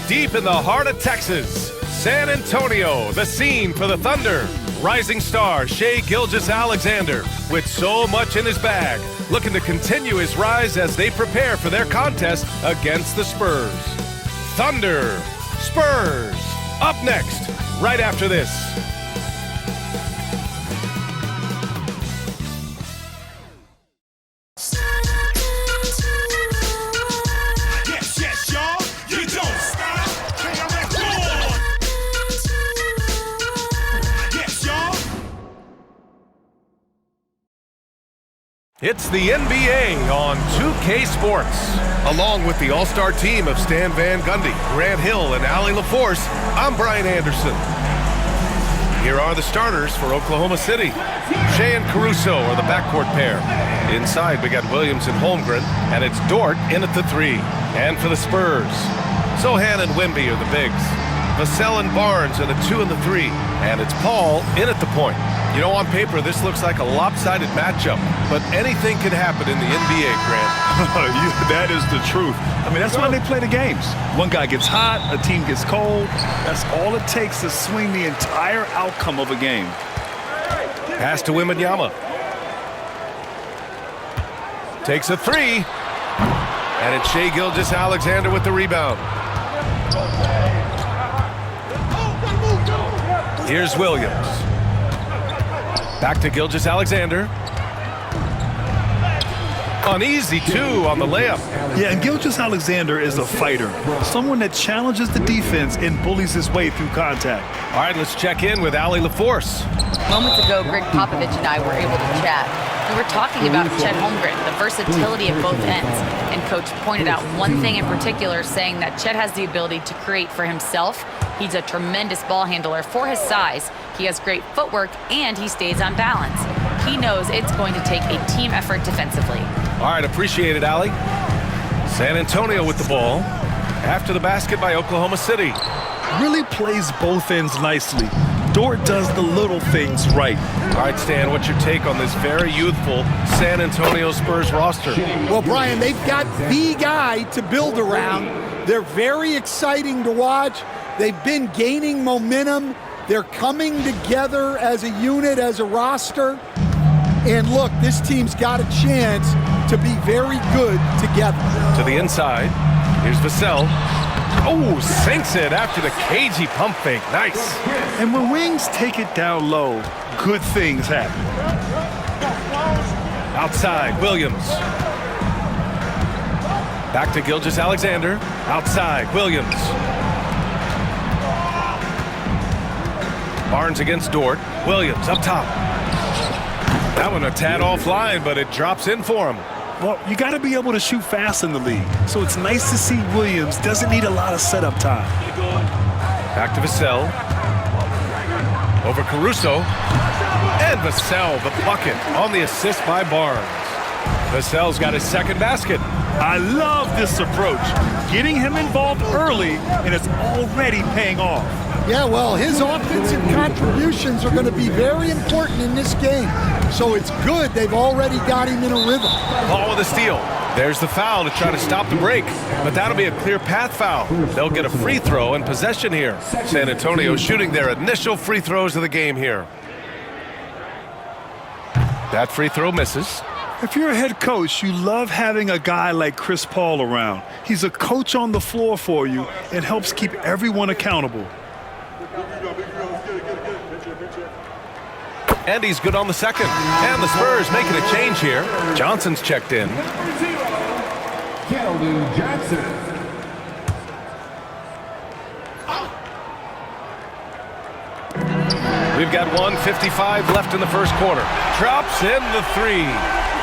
Deep in the heart of Texas, San Antonio, the scene for the Thunder. Rising star Shai Gilgeous-Alexander, with so much in his bag, looking to continue his rise as they prepare for their contest against the Spurs. Thunder, Spurs, up next, right after this. It's the NBA on 2K Sports. Along with the all-star team of Stan Van Gundy, Grant Hill, and Allie LaForce, I'm Brian Anderson. Here are the starters for Oklahoma City. Shai and Caruso are the backcourt pair. Inside, we got Williams and Holmgren, and it's Dort in at the 3. And for the Spurs, Sohan and Wemby are the bigs. Vassell and Barnes are the 2 and the 3. And it's Paul in at the point. You know, on paper, this looks like a lopsided matchup, but anything can happen in the NBA, Grant. That is the truth. I mean, that's why they play the games. One guy gets hot, a team gets cold. That's all it takes to swing the entire outcome of a game. Pass to Wembanyama. Takes a 3. And it's Shai Gilgeous-Alexander with the rebound. Here's Williams. Back to Gilgeous-Alexander. An easy 2 on the layup. Yeah, and Gilgeous-Alexander is a fighter. Someone that challenges the defense and bullies his way through contact. All right, let's check in with Allie LaForce. Moments ago, Greg Popovich and I were able to chat. We were talking about Chet Holmgren, the versatility of both ends. And Coach pointed out one thing in particular, saying that Chet has the ability to create for himself. He's a tremendous ball handler for his size. He has great footwork, and he stays on balance. He knows it's going to take a team effort defensively. All right, appreciate it, Allie. San Antonio with the ball. After the basket by Oklahoma City. Really plays both ends nicely. Dort does the little things right. All right, Stan, what's your take on this very youthful San Antonio Spurs roster? Well, Brian, they've got the guy to build around. They're very exciting to watch. They've been gaining momentum. They're coming together as a unit, as a roster. And look, this team's got a chance to be very good together. To the inside. Here's Vassell. Oh, sinks it after the cagey pump fake. Nice. And when wings take it down low, good things happen. Outside, Williams. Back to Gilgeous-Alexander. Outside, Williams. Barnes against Dort. Williams up top. That one a tad offline, but it drops in for him. Well, you got to be able to shoot fast in the league. So it's nice to see Williams doesn't need a lot of setup time. Back to Vassell. Over Caruso. And Vassell, the bucket on the assist by Barnes. Vassell's got his second basket. I love this approach. Getting him involved early, and it's already paying off. Yeah, well, his offensive contributions are going to be very important in this game. So it's good they've already got him in a rhythm. Paul with a steal. There's the foul to try to stop the break. But that'll be a clear path foul. They'll get a free throw and possession here. San Antonio shooting their initial free throws of the game here. That free throw misses. If you're a head coach, you love having a guy like Chris Paul around. He's a coach on the floor for you and helps keep everyone accountable. And he's good on the second. And the Spurs making a change here. Johnson's checked in. Johnson. We've got 1:55 left in the first quarter. Drops in the 3.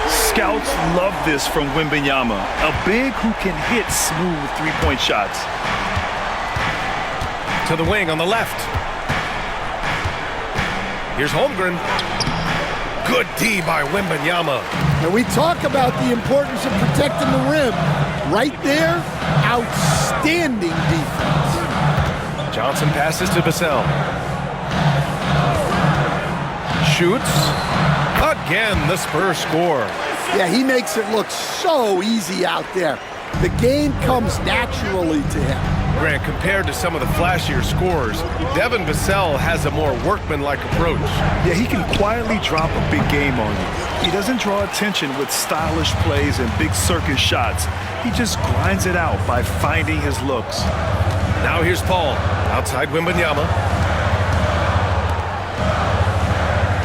Scouts love this from Wembanyama, a big who can hit smooth three-point shots. To the wing on the left. Here's Holmgren. Good D by Wembanyama. And we talk about the importance of protecting the rim. Right there, outstanding defense. Johnson passes to Vassell. Shoots. Again, the Spurs score. Yeah, he makes it look so easy out there. The game comes naturally to him. Grant, compared to some of the flashier scorers, Devin Vassell has a more workmanlike approach. Yeah, he can quietly drop a big game on you. He doesn't draw attention with stylish plays and big circus shots. He just grinds it out by finding his looks. Now here's Paul, outside Wembanyama.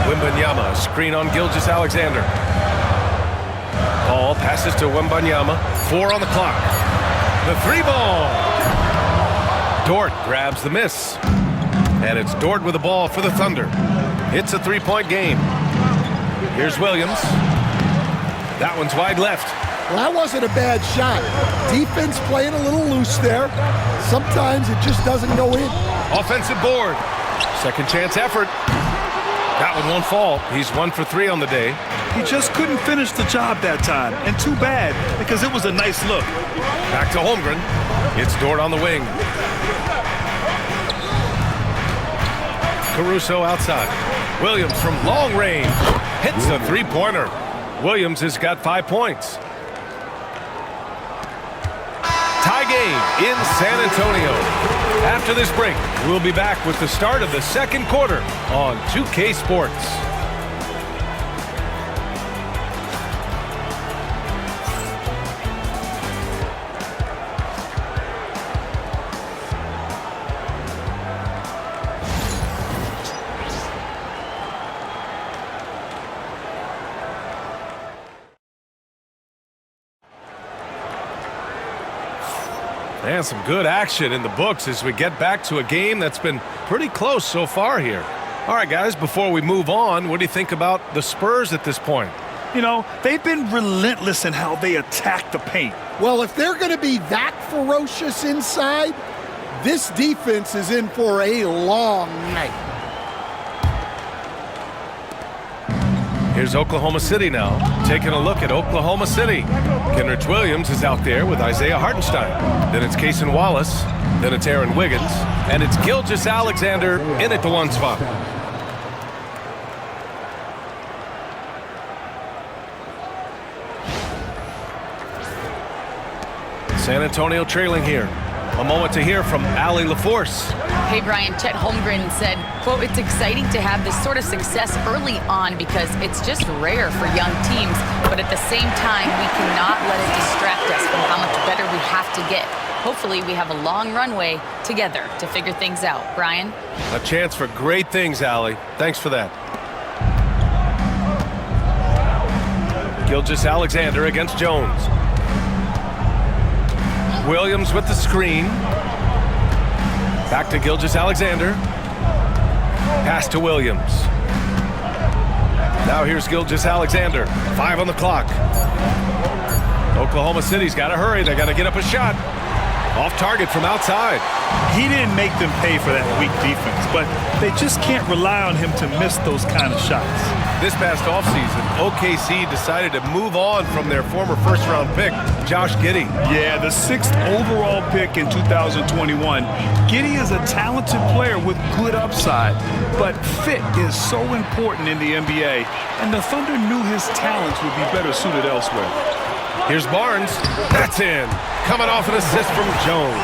Wembanyama, screen on Gilgeous-Alexander. Paul passes to Wembanyama, 4 on the clock. The 3-ball. Dort grabs the miss. And it's Dort with the ball for the Thunder. It's a 3-point game. Here's Williams. That one's wide left. Well, that wasn't a bad shot. Defense playing a little loose there. Sometimes it just doesn't go in. Offensive board. Second chance effort. That one won't fall. He's 1 for 3 on the day. He just couldn't finish the job that time. And too bad, because it was a nice look. Back to Holmgren. It's Dort on the wing. Caruso outside. Williams from long range hits a 3-pointer. Williams has got 5 points. Tie game in San Antonio. After this break, we'll be back with the start of the second quarter on 2K Sports. And some good action in the books as we get back to a game that's been pretty close so far here. All right, guys, before we move on, what do you think about the Spurs at this point? You know, they've been relentless in how they attack the paint. Well, if they're going to be that ferocious inside, this defense is in for a long night. Here's Oklahoma City now, taking a look at Oklahoma City. Kenrich Williams is out there with Isaiah Hartenstein. Then it's Cason Wallace. Then it's Aaron Wiggins. And it's Gilgeous-Alexander in at the 1 spot. San Antonio trailing here. A moment to hear from Allie LaForce. Hey, Brian, Chet Holmgren said, quote, "It's exciting to have this sort of success early on because it's just rare for young teams, but at the same time, we cannot let it distract us from how much better we have to get. Hopefully, we have a long runway together to figure things out." Brian? A chance for great things, Allie. Thanks for that. Gilgeous-Alexander against Jones. Williams with the screen. Back to Gilgeous-Alexander. Pass to Williams. Now here's Gilgeous-Alexander. 5 on the clock. Oklahoma City's got to hurry. They got to get up a shot. Off target from outside. He didn't make them pay for that weak defense, but they just can't rely on him to miss those kind of shots. This past offseason, OKC decided to move on from their former first-round pick, Josh Giddey. Yeah, the 6th overall pick in 2021. Giddey is a talented player with good upside, but fit is so important in the NBA, and the Thunder knew his talents would be better suited elsewhere. Here's Barnes. That's in. Coming off an assist from Jones.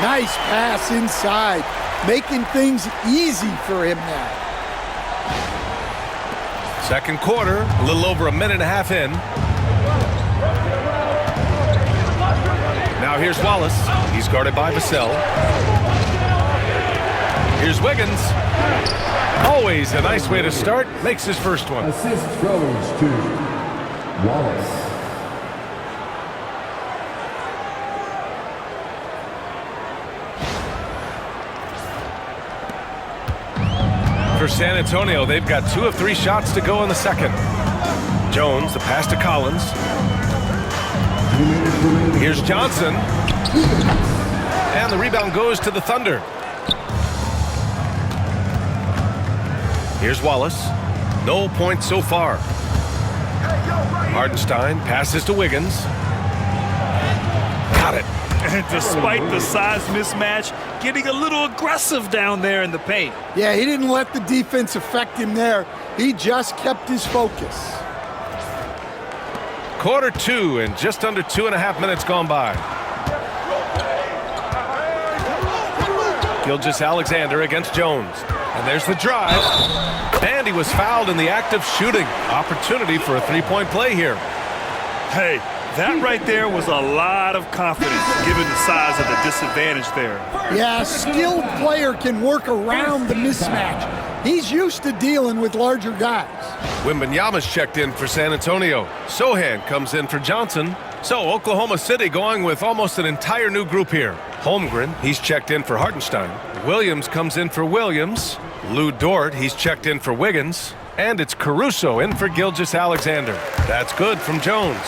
Nice pass inside, making things easy for him now. Second quarter, a little over a minute and a half in. Now here's Wallace. He's guarded by Vassell. Here's Wiggins. Always a nice way to start. Makes his first one. Assist goes to Wallace. For San Antonio, they've got 2 of 3 shots to go in the second. Jones, the pass to Collins. Here's Johnson. And the rebound goes to the Thunder. Here's Wallace. No points so far. Hartenstein passes to Wiggins. Got it. And despite the size mismatch, getting a little aggressive down there in the paint. Yeah, he didn't let the defense affect him there. He just kept his focus. Quarter 2 and just under 2.5 minutes gone by. Gilgeous-Alexander against Jones. And there's the drive. And he was fouled in the act of shooting. Opportunity for a three-point play here. Hey, that right there was a lot of confidence given the size of the disadvantage there. Yeah, a skilled player can work around the mismatch. He's used to dealing with larger guys. Wembanyama's checked in for San Antonio. Sohan comes in for Johnson. So Oklahoma City going with almost an entire new group here. Holmgren, he's checked in for Hartenstein. Williams comes in for Williams. Lou Dort, he's checked in for Wiggins. And it's Caruso in for Gilgeous-Alexander. That's good from Jones.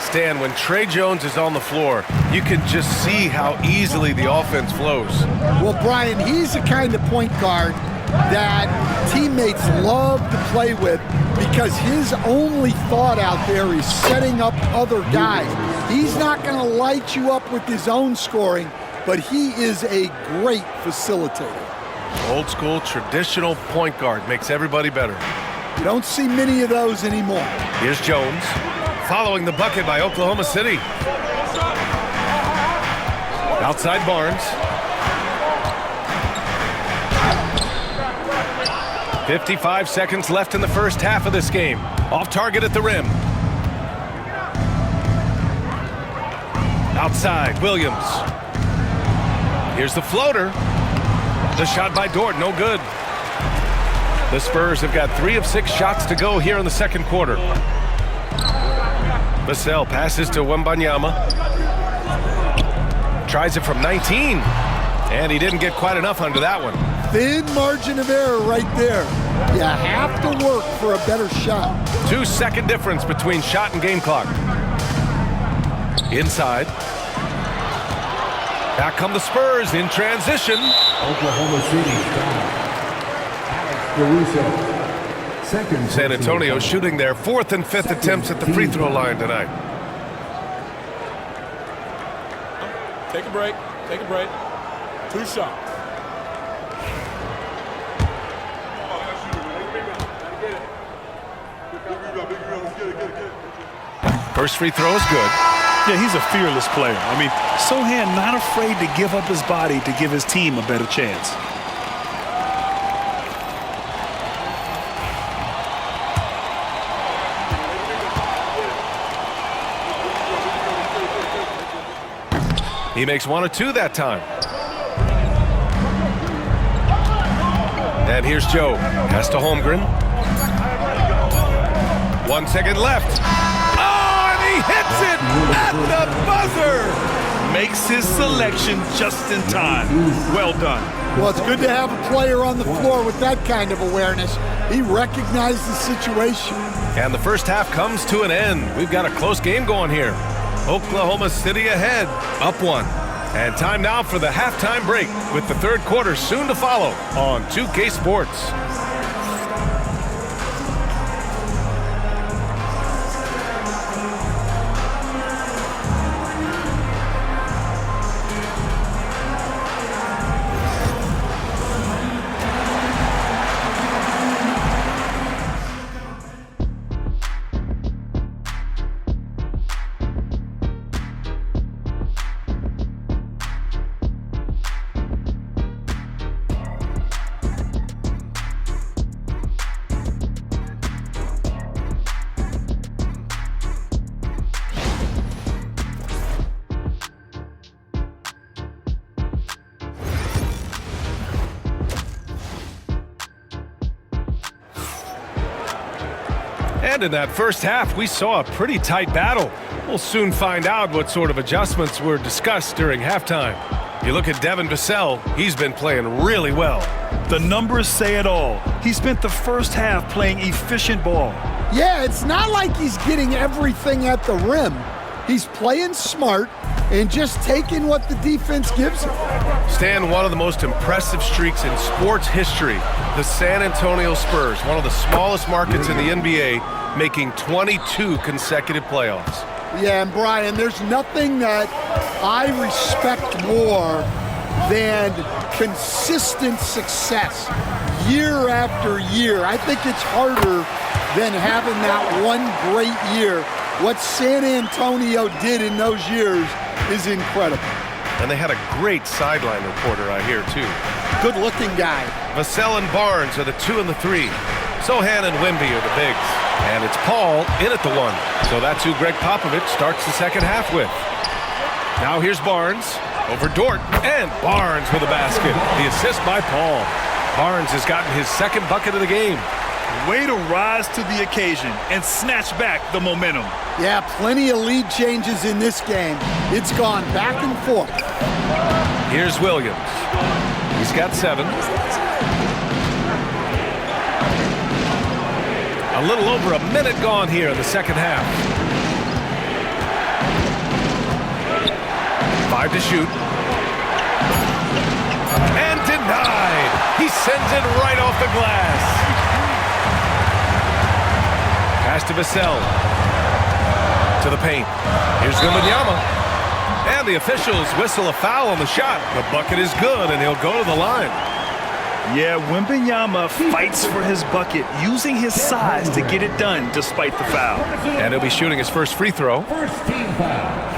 Stan, when Trey Jones is on the floor, you can just see how easily the offense flows. Well, Brian, he's the kind of point guard that teammates love to play with because his only thought out there is setting up other guys. He's not going to light you up with his own scoring, but he is a great facilitator. Old school, traditional point guard makes everybody better. You don't see many of those anymore. Here's Jones, following the bucket by Oklahoma City. Outside Barnes. 55 seconds left in the first half of this game. Off target at the rim. Outside, Williams. Here's the floater. The shot by Dort, no good. The Spurs have got 3 of 6 shots to go here in the second quarter. Vassell passes to Wembanyama. Tries it from 19. And he didn't get quite enough under that one. Thin margin of error right there. You have to work for a better shot. 2-second difference between shot and game clock. Inside. Back come the Spurs in transition. Oklahoma City foul. Caruso. Second. San Antonio shooting their 4th and 5th attempts at the free throw line tonight. Take a break. Take a break. 2 shots. First free throw is good. Yeah, he's a fearless player. I mean, Sohan not afraid to give up his body to give his team a better chance. He makes 1 of 2 that time. And here's Joe. Pass to Holmgren. 1 second left. Oh, and he hits it at the buzzer. Makes his selection just in time. Well done. Well, it's good to have a player on the floor with that kind of awareness. He recognized the situation. And the first half comes to an end. We've got a close game going here. Oklahoma City ahead, up 1. And time now for the halftime break with the third quarter soon to follow on 2K Sports. And in that first half, we saw a pretty tight battle. We'll soon find out what sort of adjustments were discussed during halftime. You look at Devin Vassell, he's been playing really well. The numbers say it all. He spent the first half playing efficient ball. Yeah, it's not like he's getting everything at the rim. He's playing smart and just taking what the defense gives him. Stan, one of the most impressive streaks in sports history, the San Antonio Spurs, one of the smallest markets in the NBA, making 22 consecutive playoffs. Yeah, and Brian, there's nothing that I respect more than consistent success year after year. I think it's harder than having that one great year. What San Antonio did in those years is incredible. And they had a great sideline reporter, I hear, too. Good-looking guy. Vassell and Barnes are the 2 and the 3. Sohan and Wimby are the bigs. And it's Paul in at the 1. So that's who Greg Popovich starts the second half with. Now here's Barnes over Dort, and Barnes with a basket. The assist by Paul. Barnes has gotten his second bucket of the game. Way to rise to the occasion and snatch back the momentum. Yeah, plenty of lead changes in this game. It's gone back and forth. Here's Williams. He's got 7. A little over a minute gone here in the second half. 5 to shoot. And denied. He sends it right off the glass. Pass to Vassell. To the paint. Here's Wembanyama. And the officials whistle a foul on the shot. The bucket is good, and he'll go to the line. Yeah, Wembanyama fights for his bucket, using his size to get it done despite the foul. And he'll be shooting his first free throw. First team foul.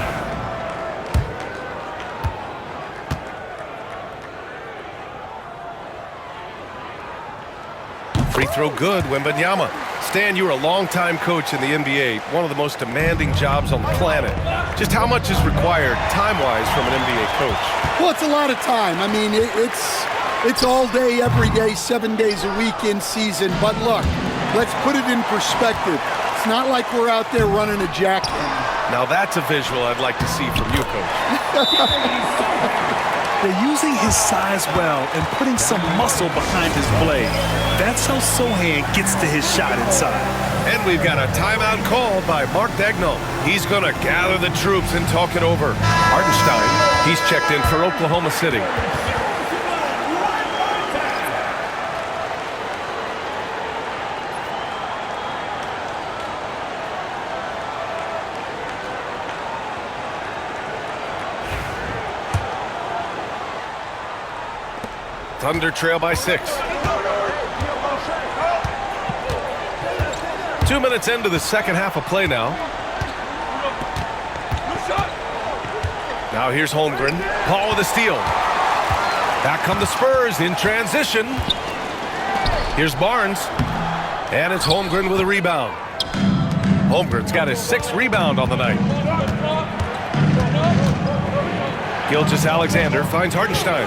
Free throw good, Wembanyama. Stan, you were a longtime coach in the NBA, one of the most demanding jobs on the planet. Just how much is required time-wise from an NBA coach? Well, it's a lot of time. I mean, it's all day, every day, 7 days a week in season. But look, let's put it in perspective. It's not like we're out there running a jackhammer. Now that's a visual I'd like to see from you, Coach. They're using his size well and putting some muscle behind his blade. That's how Sohan gets to his shot inside. And we've got a timeout called by Mark Daigneault. He's going to gather the troops and talk it over. Hartenstein, he's checked in for Oklahoma City. Thunder trail by 6. 2 minutes into the second half of play now. Now here's Holmgren. Paul with a steal. Back come the Spurs in transition. Here's Barnes. And it's Holmgren with a rebound. Holmgren's got his 6th rebound on the night. Gilgeous-Alexander finds Hartenstein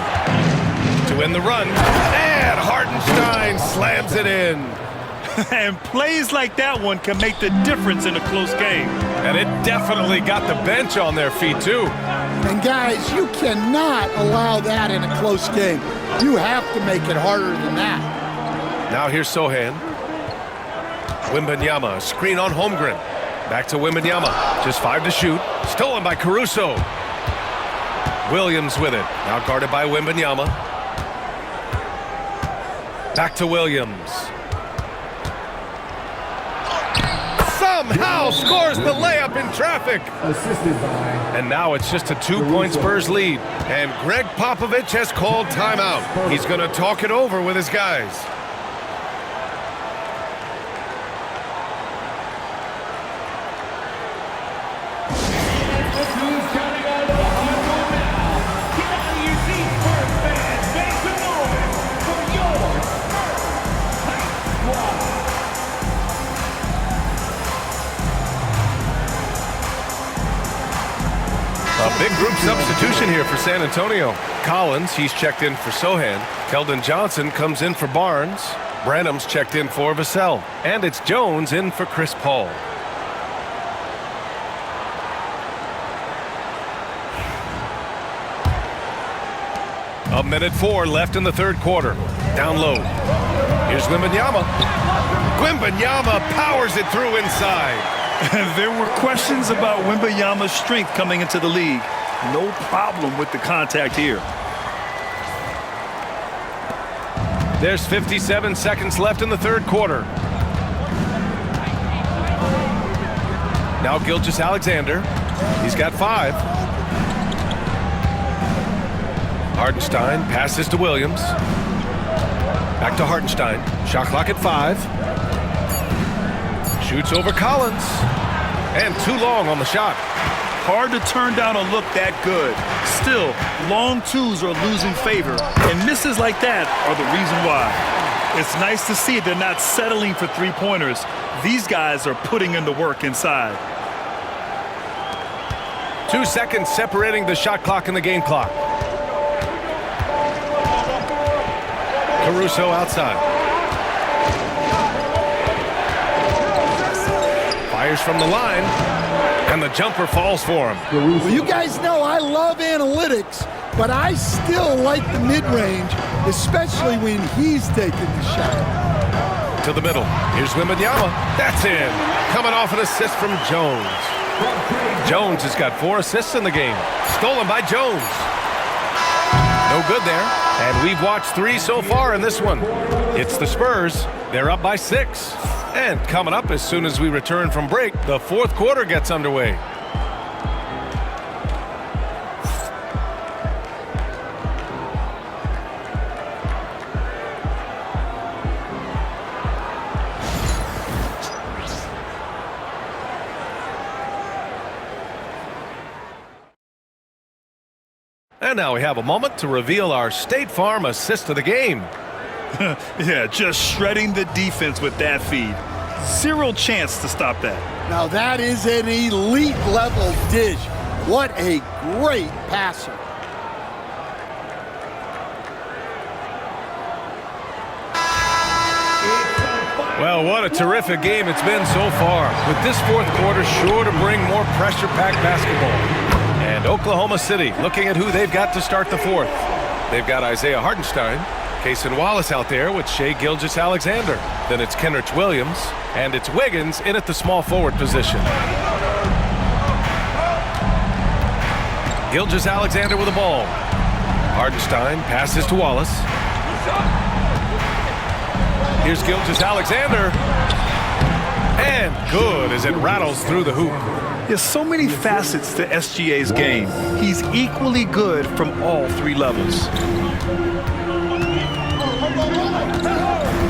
to win the run, and Hartenstein slams it in. And plays like that one can make the difference in a close game. And it definitely got the bench on their feet, too. And guys, you cannot allow that in a close game. You have to make it harder than that. Now here's Sohan. Wembanyama, screen on Holmgren. Back to Wembanyama, just 5 to shoot. Stolen by Caruso. Williams with it, now guarded by Wembanyama. Back to Williams. Somehow scores the layup in traffic. Assisted by. And now it's just a 2-point Spurs lead. And Greg Popovich has called timeout. He's going to talk it over with his guys. A big group substitution here for San Antonio. Collins, he's checked in for Sohan. Keldon Johnson comes in for Barnes. Branham's checked in for Vassell. And it's Jones in for Chris Paul. A minute 4 left in the third quarter. Down low. Here's Wembanyama. Wembanyama powers it through inside. There were questions about Wembanyama's strength coming into the league. No problem with the contact here. There's 57 seconds left in the third quarter. Now Gilgeous-Alexander. He's got 5. Hartenstein passes to Williams. Back to Hartenstein. Shot clock at 5. Shoots over Collins. And too long on the shot. hard to turn down a look that good. Still, long twos are losing favor, and misses like that are the reason why. It's nice to see they're not settling for three-pointers. These guys are putting in the work inside. 2 seconds separating the shot clock and the game clock. Caruso outside. Fires from the line, and the jumper falls for him. Well, you guys know I love analytics, but I still like the mid-range, especially when he's taking the shot. To the middle. Here's Wembanyama. That's in. Coming off an assist from Jones. Jones has got 4 assists in the game. Stolen by Jones. No good there. And we've watched 3 so far in this one. It's the Spurs. They're up by 6. And coming up as soon as we return from break, the 4th quarter gets underway. And now we have a moment to reveal our State Farm assist of the game. Yeah, just shredding the defense with that feed. 0 chance to stop that. Now that is an elite level dish. What a great passer. Well, what a terrific game it's been so far. With this 4th quarter sure to bring more pressure-packed basketball. And Oklahoma City looking at who they've got to start the 4th. They've got Isaiah Hartenstein, Cason Wallace out there with Shai Gilgeous-Alexander. Then it's Kenrich Williams, and it's Wiggins in at the small forward position. Gilgeous-Alexander with the ball. Hartenstein passes to Wallace. Here's Gilgeous-Alexander. And good as it rattles through the hoop. There's so many facets to SGA's game. He's equally good from all 3 levels.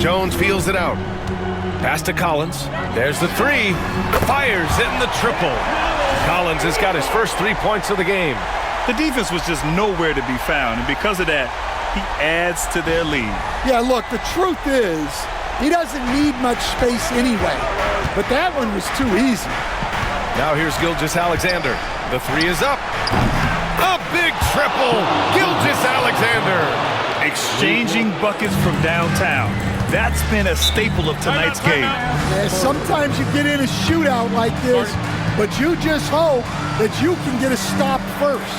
Jones feels it out. Pass to Collins. There's the 3. Fires in the triple. Collins has got his first 3 points of the game. The defense was just nowhere to be found, and because of that, he adds to their lead. Yeah, look, the truth is, he doesn't need much space anyway. But that one was too easy. Now here's Gilgeous-Alexander. The 3 is up. A big triple. Gilgeous-Alexander. Exchanging buckets from downtown. That's been a staple of tonight's game. Yeah, sometimes you get in a shootout like this, but you just hope that you can get a stop first.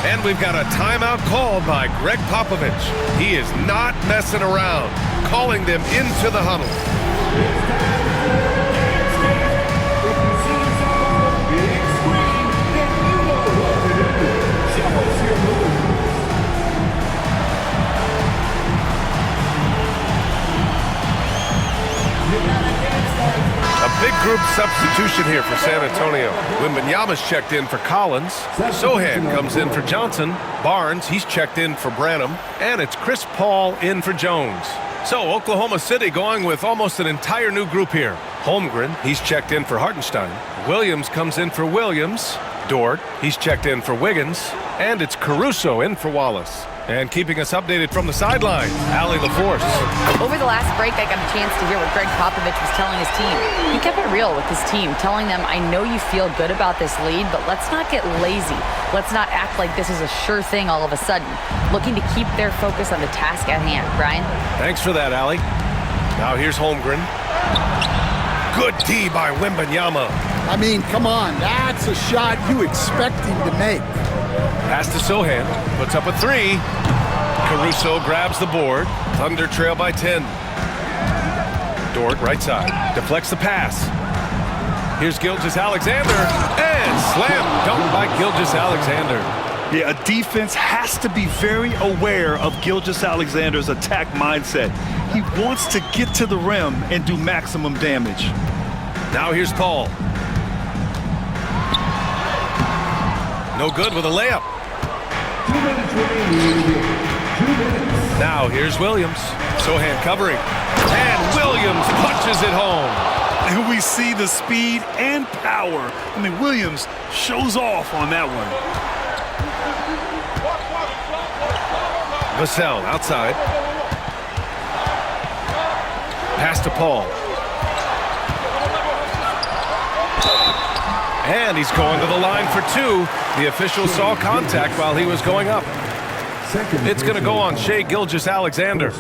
And we've got a timeout called by Greg Popovich. He is not messing around, calling them into the huddle. A big group substitution here for San Antonio. Wembanyama's checked in for Collins. Sohan comes in for Johnson. Barnes, he's checked in for Branham. And it's Chris Paul in for Jones. So Oklahoma City going with almost an entire new group here. Holmgren, he's checked in for Hartenstein. Williams comes in for Williams. Dort, he's checked in for Wiggins. And it's Caruso in for Wallace. And keeping us updated from the sideline, Allie LaForce. Over the last break, I got a chance to hear what Greg Popovich was telling his team. He kept it real with his team, telling them, I know you feel good about this lead, but let's not get lazy. Let's not act like this is a sure thing all of a sudden. Looking to keep their focus on the task at hand. Brian? Thanks for that, Allie. Now here's Holmgren. Good D by Wembanyama. I mean, come on, that's a shot you expect him to make. Pass to Sohan, puts up a 3. Caruso grabs the board. Thunder trail by 10. Dort, right side, deflects the pass. Here's Gilgeous-Alexander, and slam dunk by Gilgeous-Alexander. Yeah, a defense has to be very aware of Gilgeous-Alexander's attack mindset. He wants to get to the rim and do maximum damage. Now here's Paul. No good with a layup. 2 minutes remaining. 2 minutes. Now here's Williams. Sohan covering. And Williams punches it home. And we see the speed and power. I mean, Williams shows off on that one. Vassell outside. Pass to Paul. And he's going to the line for two. The official saw contact while he was going up. It's going to go on Shai Gilgeous-Alexander.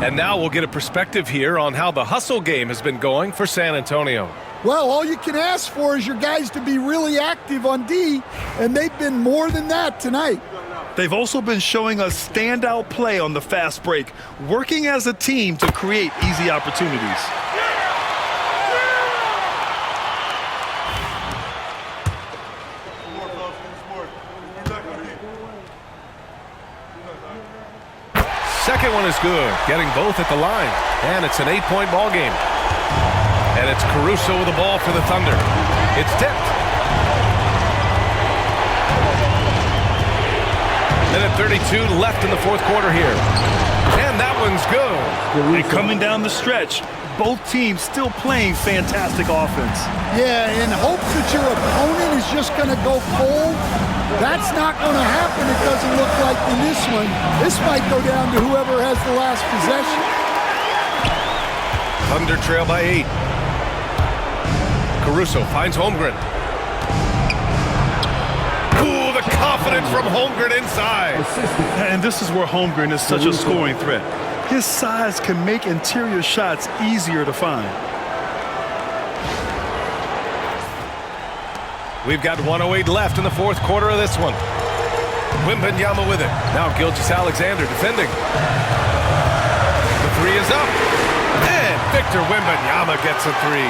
And now we'll get a perspective here on how the hustle game has been going for San Antonio. Well, all you can ask for is your guys to be really active on D, and they've been more than that tonight. They've also been showing us standout play on the fast break, working as a team to create easy opportunities. Second one is good, getting both at the line. And it's an 8-point ball game. And it's Caruso with the ball for the Thunder. It's tipped. Minute 32 left in the fourth quarter here. And that one's good. And coming down the stretch, both teams still playing fantastic offense. Yeah, in hopes that your opponent is just going to go cold. That's not going to happen, it doesn't look like in this one. This might go down to whoever has the last possession. Thunder trail by 8. Caruso finds Holmgren. Ooh, the confidence from Holmgren inside. And this is where Holmgren is such a scoring threat. His size can make interior shots easier to find. We've got 1:08 left in the fourth quarter of this one. Wembanyama with it. Now Gilgeous-Alexander defending. The three is up. And Victor Wembanyama gets a three.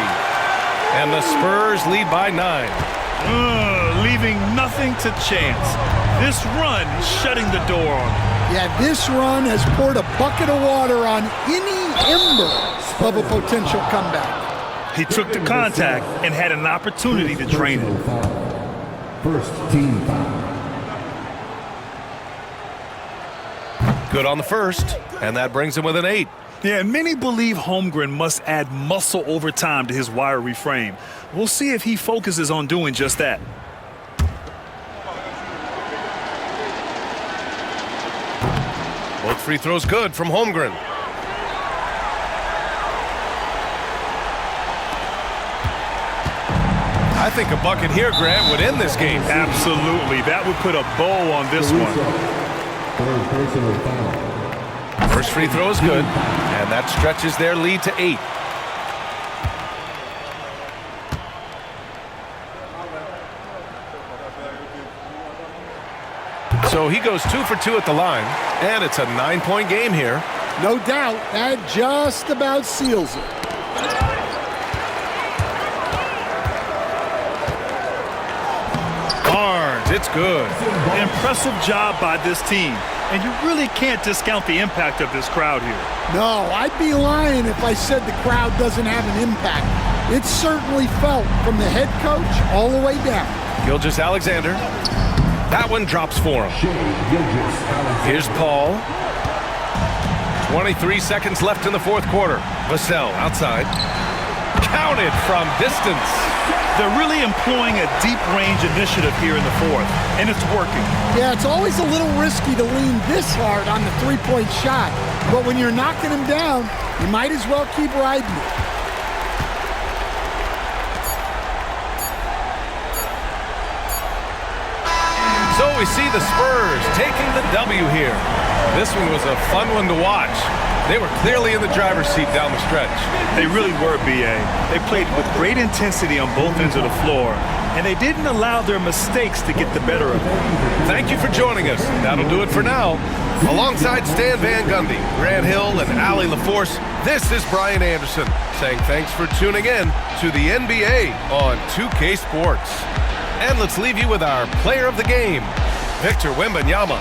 And the Spurs lead by 9. Leaving nothing to chance. This run shutting the door on him. Yeah, this run has poured a bucket of water on any ember of a potential comeback. He took the contact and had an opportunity to drain it. First team foul. Good on the first, and that brings him with an 8. Yeah, and many believe Holmgren must add muscle over time to his wiry frame. We'll see if he focuses on doing just that. Both free throws good from Holmgren. I think a bucket here, Grant, would end this game. Absolutely. That would put a bow on this one. Third personal foul. First free throw is good, and that stretches their lead to 8. So he goes 2 for 2 at the line, and it's a 9-point game here. No doubt, that just about seals it. Barnes, it's good. Impressive job by this team. And you really can't discount the impact of this crowd here. No, I'd be lying if I said the crowd doesn't have an impact. It's certainly felt from the head coach all the way down. Gilgeous-Alexander. That one drops for him. Here's Paul. 23 seconds left in the fourth quarter. Vassell outside. Counted from distance. They're really employing a deep-range initiative here in the fourth, and it's working. Yeah, it's always a little risky to lean this hard on the three-point shot, but when you're knocking him down, you might as well keep riding it. So we see the Spurs taking the W here. This one was a fun one to watch. They were clearly in the driver's seat down the stretch. They really were, B.A. They played with great intensity on both ends of the floor, and they didn't allow their mistakes to get the better of them. Thank you for joining us. That'll do it for now. Alongside Stan Van Gundy, Grant Hill, and Allie LaForce, this is Brian Anderson saying thanks for tuning in to the NBA on 2K Sports. And let's leave you with our player of the game, Victor Wembanyama.